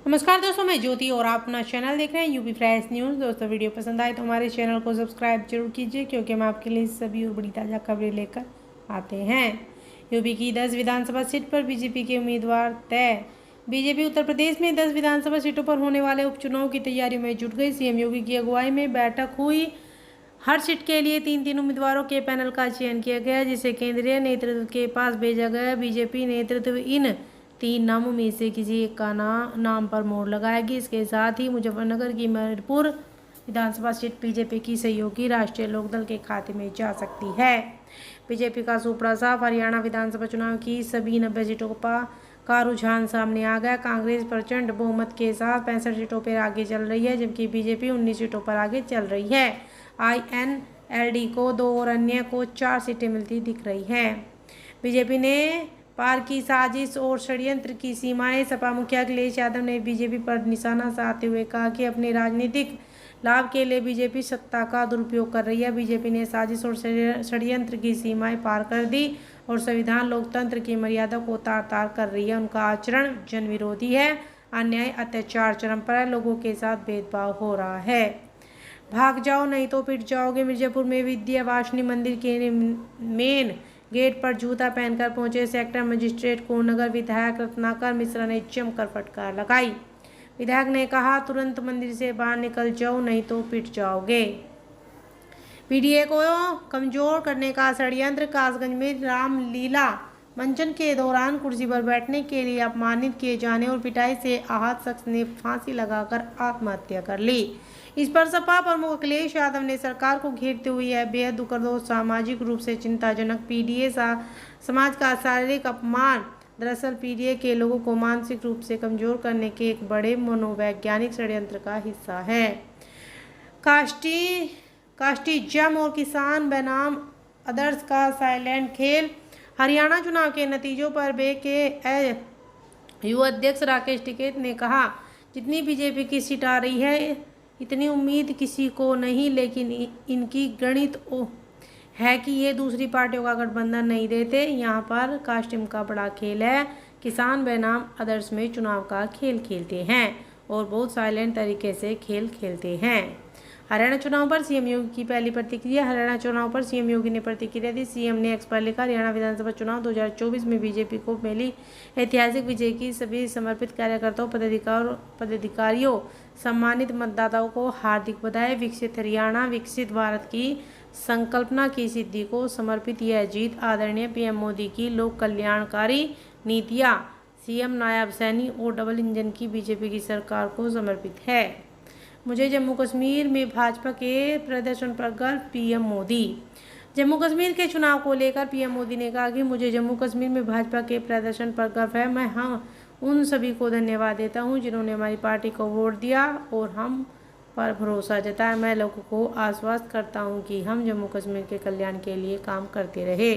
नमस्कार दोस्तों, मैं ज्योति और आप अपना चैनल देख रहे हैं यूपी फ्रेश न्यूज़। दोस्तों, वीडियो पसंद आए तो हमारे चैनल को सब्सक्राइब जरूर कीजिए, क्योंकि हम आपके लिए सभी और बड़ी ताज़ा खबरें लेकर आते हैं। यूपी की 10 विधानसभा सीट पर बीजेपी के उम्मीदवार तय। बीजेपी उत्तर प्रदेश में 10 विधानसभा सीटों पर होने वाले उपचुनाव की तैयारियों में जुट गई। सीएम योगी की अगुवाई में बैठक हुई। हर सीट के लिए तीन उम्मीदवारों के पैनल का चयन किया गया, जिसे केंद्रीय नेतृत्व के पास भेजा गया। बीजेपी नेतृत्व इन 3 नामों में से किसी एक का नाम पर मोहर लगाएगी। इसके साथ ही मुजफ्फरनगर की मीरपुर विधानसभा सीट बीजेपी की सहयोगी राष्ट्रीय लोकदल के खाते में जा सकती है। बीजेपी का सुपड़ा साफ। हरियाणा विधानसभा चुनाव की सभी 90 सीटों का रुझान सामने आ गया। कांग्रेस प्रचंड बहुमत के साथ 65 सीटों पर आगे चल रही है, जबकि बीजेपी 19 सीटों पर आगे चल रही है। INLD को 2 और अन्य को 4 सीटें मिलती दिख रही हैं। बीजेपी ने पार की साजिश और षड्यंत्र की सीमाएं। सपा मुखिया अखिलेश यादव ने बीजेपी पर निशाना साधते हुए कहा कि अपने राजनीतिक लाभ के लिए बीजेपी सत्ता का दुरुपयोग कर रही है। बीजेपी ने साजिश और षड्यंत्र की सीमाएं पार कर दी और संविधान लोकतंत्र की मर्यादा को तार तार कर रही है। उनका आचरण जन विरोधी है। अन्याय अत्याचार चरम पर है। लोगों के साथ भेदभाव हो रहा है। भाग जाओ नहीं तो पिट जाओगे। मिर्जापुर में विद्यावासिनी मंदिर के मेन गेट पर जूता पहनकर पहुंचे सेक्टर मजिस्ट्रेट को नगर विधायक रत्नाकर मिश्रा ने जमकर फटकार लगाई। विधायक ने कहा, तुरंत मंदिर से बाहर निकल जाओ नहीं तो पिट जाओगे। पीडीए को कमजोर करने का षड्यंत्र। कासगंज में रामलीला मंचन के दौरान कुर्सी पर बैठने के लिए अपमानित किए जाने और पिटाई से आहत शख्स ने फांसी लगाकर आत्महत्या कर ली। इस पर सपा प्रमुख अखिलेश यादव ने सरकार को घेरते हुए यह बेहद दुखद और सामाजिक रूप से चिंताजनक पीडीए समाज का शारीरिक अपमान दरअसल पीडीए के लोगों को मानसिक रूप से कमजोर करने के एक बड़े मनोवैज्ञानिक षड्यंत्र का हिस्सा है। कास्टिज्म और किसान बनाम अदर्स का साइलेंट खेल। हरियाणा चुनाव के नतीजों पर BKU अध्यक्ष राकेश टिकैत ने कहा, जितनी बीजेपी की सीट आ रही है इतनी उम्मीद किसी को नहीं, लेकिन इनकी गणित है कि ये दूसरी पार्टियों का गठबंधन नहीं देते। यहाँ पर कास्टिज्म का बड़ा खेल है। किसान बनाम अदर्स में चुनाव का खेल खेलते हैं और बहुत साइलेंट तरीके से खेल खेलते हैं। हरियाणा चुनाव पर सीएम योगी की पहली प्रतिक्रिया। हरियाणा चुनाव पर सीएम योगी ने प्रतिक्रिया दी। सीएम ने एक्स पर लिखा, हरियाणा विधानसभा चुनाव 2024 में बीजेपी को मिली ऐतिहासिक विजय की सभी समर्पित कार्यकर्ताओं, पदाधिकारियों, सम्मानित मतदाताओं को हार्दिक बधाई। विकसित हरियाणा, विकसित भारत की संकल्पना की सिद्धि को समर्पित यह जीत आदरणीय पीएम मोदी की लोक कल्याणकारी नीतियाँ, सीएम नायब सैनी और डबल इंजन की बीजेपी की सरकार को समर्पित है। मुझे जम्मू कश्मीर में भाजपा के प्रदर्शन पर गर्व। पीएम मोदी। जम्मू कश्मीर के चुनाव को लेकर पीएम मोदी ने कहा कि मुझे जम्मू कश्मीर में भाजपा के प्रदर्शन पर गर्व है। मैं उन सभी को धन्यवाद देता हूं जिन्होंने हमारी पार्टी को वोट दिया और हम पर भरोसा जताया। मैं लोगों को आश्वस्त करता हूं कि हम जम्मू कश्मीर के कल्याण के लिए काम करते रहे।